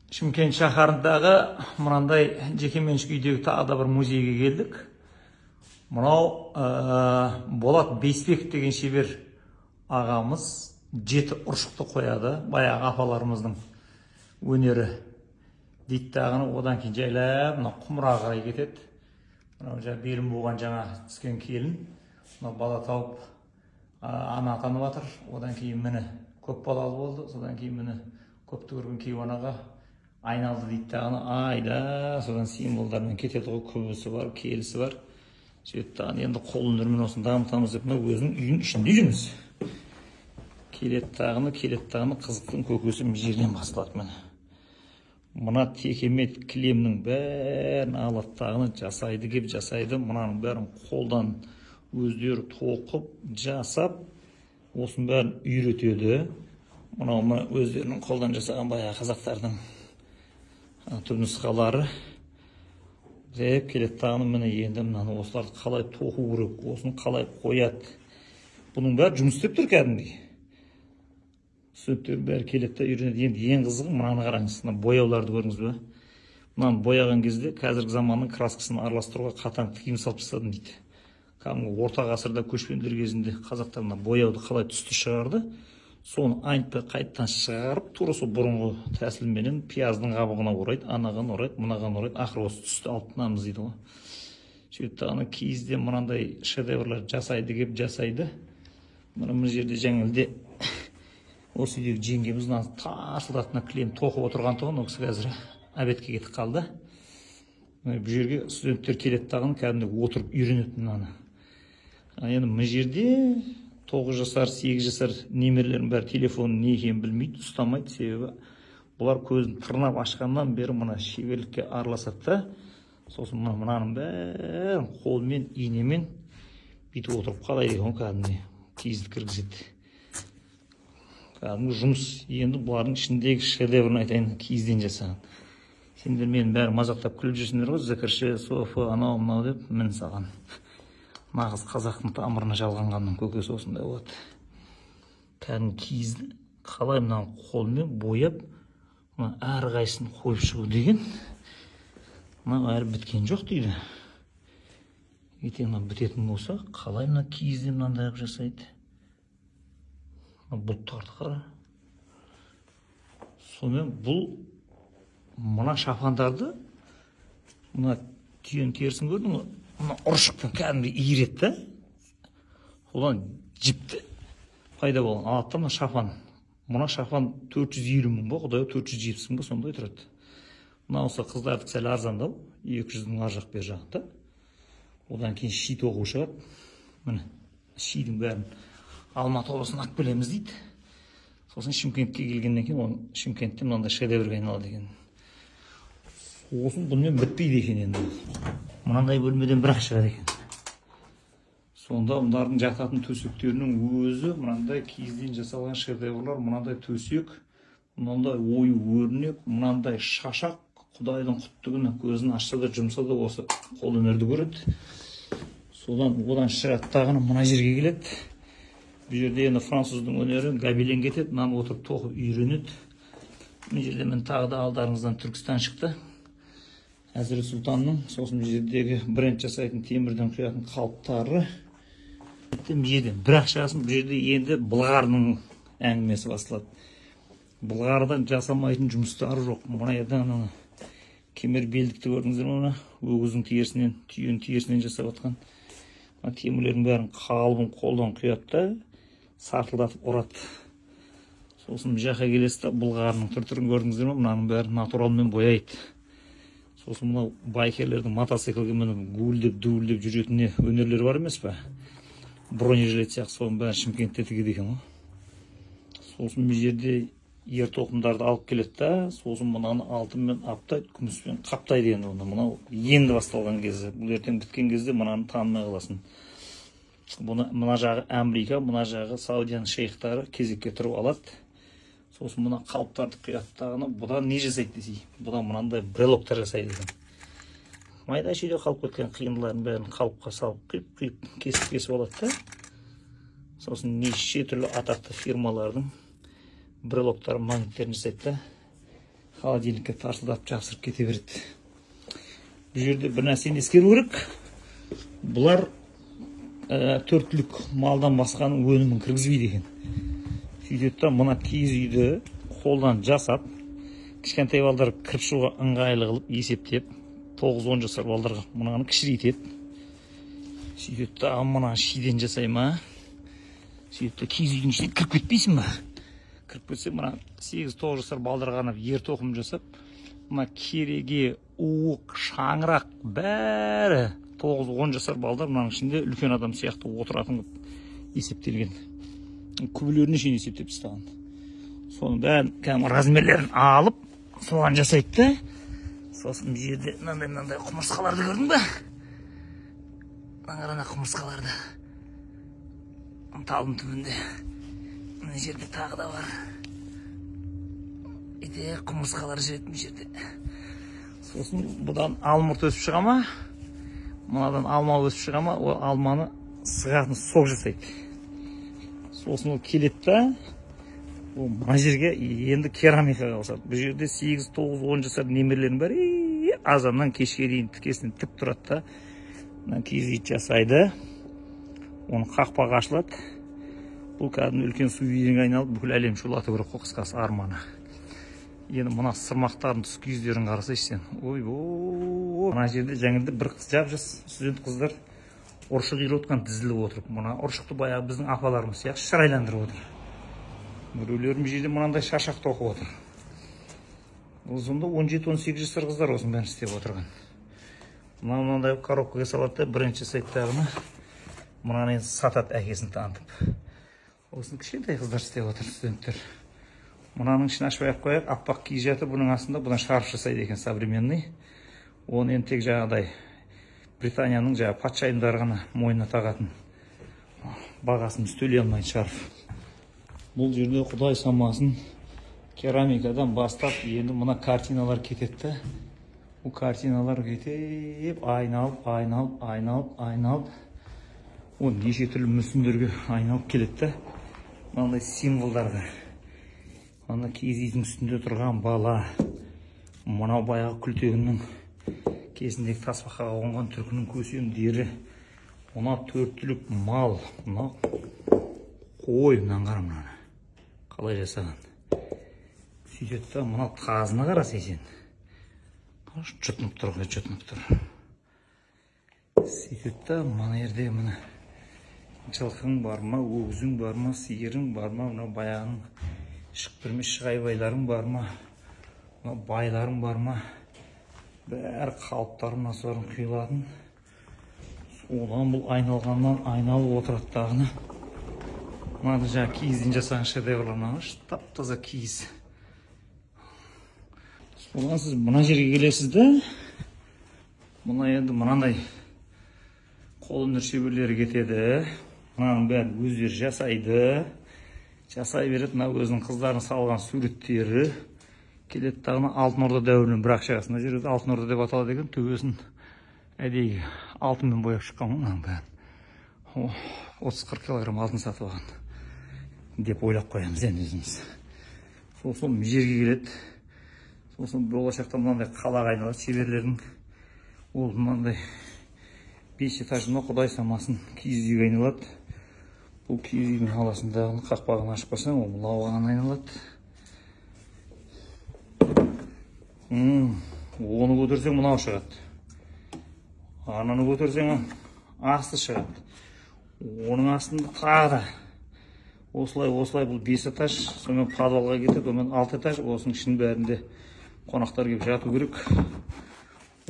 Шымкент шаһарындағы мынандай жекеменшік үйдегі тағы да бір музейге келдік. Мынау Болат Бейсбек деген шебер ағамыз 7 ұршықты қояды. Баяғы апаларымыздың өнері дейді дағыны. Одан кейін жайлап құмыраға қарай кетеді. Мынау белім болған жаңа түскен келін. Мынау бала тауып ана атанып жатыр. Одан кейін міне көп балалы болды. Содан кейін міне көпті көрген кейуанаға айналды дейді дағыны. Айда содан символдармен кетеді ғой, көбісі бар, келісі бар. Сөйтті дағыны енді қол өнерімен осыны дамытамыз деп өзінің үйінің ішінде жүрміз. Келеді дағыны қызықтың көкесі жерден басталады міне. Мына текемет кілемнің бәрін алады дағыны, жасайды кеп жасайды. Мынаның бәрін қолдан өздері тоқып, жасап, осының бәрін үйретеді. Мынау өздерінің қолдан жасаған баяғы қазақтардың түпнұсқалары деп келеді дағыны. Міне енді мынаны осыларды қалай тоқу керек, осыны қалай қояды. Бұның бәрі жұмыс істеп тұр кәдімгідей. Студенттер бәрі келеді де үйренеді. Енді ең қызығы мынаны қараңыз, бояуларды көрдіңіз бе? Мынаны бояған кезде қазіргі заманның краскасын араластыруға қатаң тыйым салып тастадым дейді. Кәдімгі орта ғасырда көшпенділер кезінде қазақтар бояуды қалай түсті шығарды, соны айнытпай қайтадан шығарып, тура сол бұрынғы тәсілменен пияздың қабығына орайды, анаған орайды, мынаған орайды, ақыры осы түсті алып тынамыз дейді ғой. Сөйтіп ана киізде мынандай шедеврлар жасайды кеп жасайды. Мына жерде жаңылде осы үйдегі жеңгеміз тарсылдатына кілем тоқып отырған тұғын, ол кісі қазір обедке кетіп қалды. Бұл жерге студенттер келеді дағыны, кәдімгі отырып үйренеді мынаны. Енді бұл жерде 9 жасар, 8 жасар немерелердің бәрі телефонның не екенін білмейді, ұстамайды. Себебі бұлар көзін тырнап ашқаннан бері мына шеберлікке араласады да, сосын мынаның бәрін қолмен, инемен бүйтіп отырып қалай деген кәдімгі киізді кіргізеді. Кәдімгі жұмыс. Енді бұлардың ішіндегі шедеврін айтайын, киізден жасаған. Сендер менің бәрі мазақтап күліп жүрсіңдер ғой, зікірші, софы, анау мынау деп, мін саған. Нағыз қазақтың тамырына жалғанғанның көкесі осындай болады. Кәдімгі киізді қалай мынаны қолмен бояп, әрі қайсысын қойып шығу деген, мына әрі біткен жоқ дейді. Ертең бітетін болса, қалай мына киізде мынандай жасайды? Бұлттарды қара. Сонымен бұл мына шапандарды, мына түйен терісін көрдің ғой, мына ұршықпен кәдімгі иіретті. Одан жіпті пайда болған. Алатта мына шапан. Мына шапан 450 мың ба, құдай 470 мың ба, сондай тұрады. Мына осы қыздардық сәл арзандау, 200-дің ар жақ бер жағында. Одан кейін ши тоқу шығады. Міне, шидің бәрін Алматы облысынан алып келеміз дейді. Сосын Шымкентке келгеннен кейін, Шымкентте мынандай шедеврге айналады екен. Сосын бұнымен бітпейді екен енді. Мынандай бөлмеден бірақ шығады екен. Сонда бұлардың жататын төсектерінің өзі мынандай киізден жасалған шедеврлар, мынандай төсек, мынандай ою өрнек, мынандай шашақ, Құдайдың құтты күні көзін ашса да жұмса да осы қол өнерді көреді. Одан шығады дағыны мына жерге келеді. Бұл жерде енді француздың өнері гобелен кетеді, мынаны отырып тоқып үйренеді. Бұл жерде мен тағы да алдарыңыздан Түркістан шықты. Әзірет Сұлтанның, сосын бұл жердегі бренд жасайтын темірден құятын қалыптары. Бұл жерде бірақ шығасын, бұл жерде енді былғарының әңгімесі басталады. Былғардан жасамайтын жұмыстары жоқ. Мына ерден кемер белдікті көрдіңіздер ме? Өгіздің терісінен, түйен терісінен жасап отқан. Темірлердің бәрін қалбын қолдан құятты, сартылдатып ұрады. Сосын жаққа келесті, бұлғарының түр-түрін көрдіңіздер ме? Мынаның бәрін натуралмен бояйды. Сосын мынау байкерлердің мотоциклге мініп гуілдеп жүретіне өнерлері бар емес пе? Бронежилет сияқты соның бәрін Шымкентте тігеді екен ғой. Сосын бұл жерде ер тоқымдарды алып келеді да, сосын мынаны алтынмен аптайды, күміспен қаптайды енді оны. Мынау енді басталған кезде, бұл ертең біткен кезде мынаны танымай қаласын. Мына жағы Америка, мына жағы Саудияның шейхтары кезекке тұрып алады. Сосын мына қалыптарды құяттағыны, бұдан не жасайды десей? Бұдан мынандай брелоктар жасайды екен. Майда шүйде қалып кеткен қиындыларын бәрін қалыпқа салып, қиып, кесіп алады да. Сосын неше түрлі атақты фирмалардың брелоктар магниттерін жасайды да. холодильникке тарсылдап жапсырып кете береді. Бұл жерде бір нәрсені ескеру керек. Бұлар төрт түлік малдан басқаның өнімін кіргізбейді екен. Сөйтеді, мына киіз үйді қолдан жасап, кішкентай балдар кіріп шығуға ыңғайлы қылып есептеп, 9-10 жасар балдарға мынаны кішірейтеді. Сөйтеді, мына шиден жасай ма? Сөйтеді, киіз үйдің ішіне кіріп кетпейсің ба? Кіріп кетсе, мына 8-9 жасар балдарға арнап ер тоқым жасап, мына кереге, уық, шаңырақ бәрі 9-10 жасар балдар мынаның ішінде үлкен адам сияқты отыратын есептелген. Күбілеріне шейін есептеп тастаған. Соның бәрін кәдімгі размерлерін алып, соған жасайды. Сосын бұл жерде мынандай құмырсқаларды көрдің бе? Мына құмырсқаларды. Талдың түбінде. Мына жерде тағы да бар. Құмырсқалар жүретін бұл жерде. Сосын бұдан алмұрт өсіп шыға ма? Мынадан алма өсіп шыға ма? Ол алманы сығатын сок жасайды. Сосын ол келеді да, мына жерге енді керамикаға ауысады. Бұл жерде 8-9-10 жасар немерелердің бәрі азаннан кешке дейін тікесінен тік тұрады да, киіз үй жасайды. Оны қақпағы ашылады. Бұл кәдімгі үлкен су үйеңе айналып, бүкіл әлем шулату керек қой, қысқасы арманы. Енді мына сырмақтардың тұс киіздерін қарасайшы сен. Ой-ой, мына жерде жаңында бір қыз жап-жас студент қыздар ұршық үйреп отқан тізіліп отырып, мына ұршықты баяғы біздің апаларымыз сияқты шырайландырып отыр. Біреулерім жерде мынандай шашақ тоқып отыр. Ол сонда 17-18 жасар қыздар осының бәрін істеп отырған. Мынандай коробкаға салады да, бірінші сайттағыны мынаны сатады әкесін танытып. Осыны кішкентай қыздар істеп отыр, студенттер. Мынаның ішін ашпай қояйық, аппақ киіз жатыр, бұның астында бұдан шарф жасайды екен, современный. Оны енді тек жаңағыдай Британияның патшайымдары ғана мойнына тағатын. Бағасын төлей алмайды шарф. Бұл жерде құдай самасын керамикадан бастап, енді мына картиналар кетеді. Бұл картиналар кетіп, айналып. Ол неше түрлі мүсіндерге айналып келеді. Мынандай символдарға. Мына киіз үйдің үстінде тұрған бала, мынау баяғы күлтегіннің кезіндегі тасбақаға қонған түркінің көсем дері, мына төрт түлік мал, мына қой, мынаны қара мынаны. Қалай жасаған. Сөйтеді, мына тазына қарасай сен. Жұтынып тұр. Сөйтеді, мына жерде мына жылқың бар ма, өгізің бар ма, сиырың бар ма, мына баяғының шықпірмеш шығайбайларың бар ма, байларың бар ма, бәрі қалыптарын насыларын құйылатын. Содан бұл айналғаннан айналып отыраттағыны. Мынады жаңа киізден жасаған шедеврларынан тап-таза киіз. Содан сіз мына жерге келесіз де, мына енді мынандай қолөнер шеберлері кетеді. Мынаның бәрін өздері жасайды. Жасай береді, мына өзінің қыздарын салған суреттері. Келеді тағына Алтын Орда дәуірінің бір ақшағасына жүреді. Алтын Орда деп аталады екен, төбесін әдейі алтынмен бояп шыққан мұның бәрін. 30-40 килограмм алтын сатып алған деп ойлап қоямыз енді өзіміз. Сосын жерге келеді. Сосын болашақта мынандай қалаға айналады шеберлердің. Ол мынандай 5 этажына құдай самасын киіз үйге айналады. Бұл киіз үйдің аласындағы қақпағын ашып қойсаң, ол лауаған айналады. Оны көтерсең, мынау шығады. Ананы көтерсең, асты шығады. Оның астында тағы да. Осылай бұл 5 этаж, сонымен подвалға кетеді, онымен 6 этаж, осының ішін бәрінде қонақтар келіп жату керек.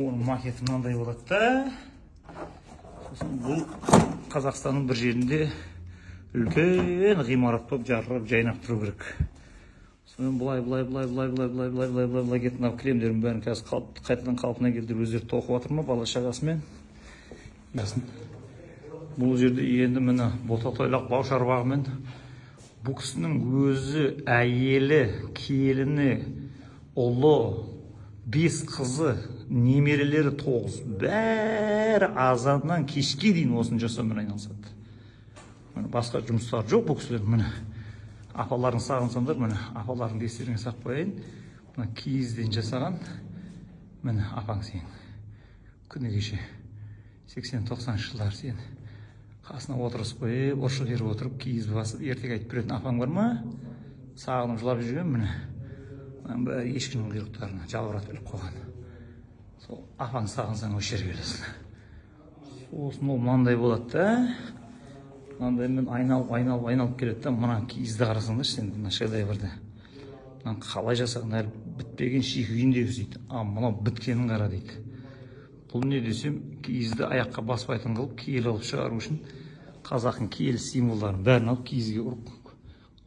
Оның макеті мынандай болады да. Сосын бұл Қазақстанның бір жерінде үлкен ғимарат болып жарқырап жайнап тұру керек. Сосын бұлай кетіп, мынау кілемдердің бәрін қазір қайтадан қалпына келтіріп өздері тоқып жатыр ма бала шағасымен. Бұл жерде енді міне ботатойлақ бау шаруағымен бұл кісінің өзі, әйелі, келіні, ұлы, 5 қызы, немерелері 9, бәрі азаннан кешке дейін осыны жасаумен айналысады. Басқа жұмыстар жоқ бұл кісілер. Міне апаларын сағынсаңдар, міне апалардың естеріңе сақ қояйын. мына киізден жасаған. Міне апаң сен күні кеше 80-90 жылдар сен қасына отырысып қойып, ұршық еріп отырып, киіз басып, ертек айтып беретін апаң бар ма? Сағынып жылап жүрген, міне. Бәрі ешкінің құйрықтарына жалбыратып іліп қойған. Сол апаң сағынсаң осы жерге келесің. Сосын ол мынандай болады да. Мынандаймен айналып келеді да. Мына киізді қарасаңдаршы сен мына шедеврді. Мына қалай жасаған, әлі бітпеген шикі күйіндегі дейді. Мынау біткенін қара дейді. Бұл не десем, киізді аяққа баспайтын қылып, киел алып шығару үшін қазақтың киелі символдарын бәрін алып киізге ұрып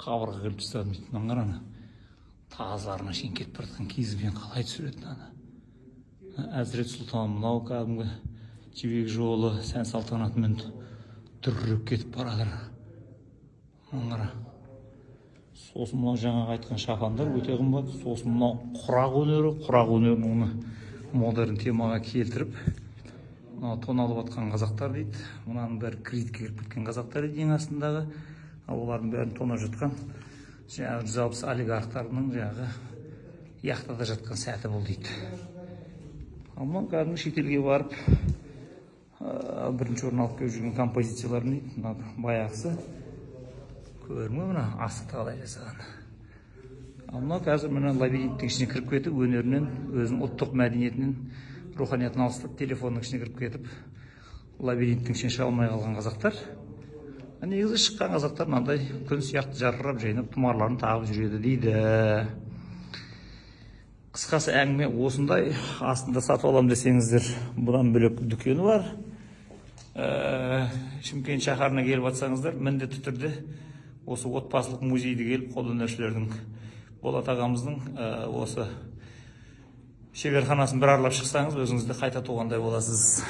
қабырға келіп тастадым дейді. Мына қараны. Тазаларына шейін кетіп бара жатқан киізбен қалай түсіреді ана. Әзірет Сұлтан мынау кәдімгі жібек жолы сән салтанатымен дүріріп кетіп барадыр. Мына қара. Сосын мынау жаңағы айтқан шапандар өте қымбат. Сосын мынау құрақ өнерін оны модерн темаға келтіріп, мынау тон алып атқан қазақтар дейді. Мұнаның бәрі кредитке кіріп кеткен қазақтар дейді ең астындағы. Ал олардың бәрін тонап жатқан жаңағы 160 олигархтарының жаңағы яхтада жатқан сәті бұл дейді. Ал мынау кәдімгі шетелге барып бірінші орын алып келіп жүрген композицияларын дейді. Мына баяғысы көрме мына астықты қалай жасаған. Ал мынау қазір мына лабиринттің ішіне кіріп кетіп, өнерінен, өзінің ұлттық мәдениетінен, руханиятын алыстап, телефонның ішіне кіріп кетіп, лабиринттің ішіне шыға алмай қалған қазақтар. Негізі шыққан қазақтар мынандай күн сияқты жарқырап, жайнап, тұмарларын тағып жүреді дейді. Қысқасы әңгіме осындай. Астында сатып алам десеңіздер, бұдан бөлек дүкені бар. Шымкент шаһарына келіп жатсаңыздар, міндетті түрде осы отбасылық музейді келіп, қолөнершілердің Болат ағамыздың осы шеберханасын бір аралап шықсаңыз, өзіңізді қайта туғандай боласыз.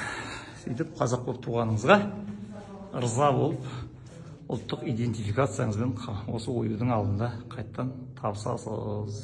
Сөйтіп, қазақ болып туғаныңызға ырза болып, ұлттық идентификацияңызбен осы оюдың алдында қайттан табысасыз.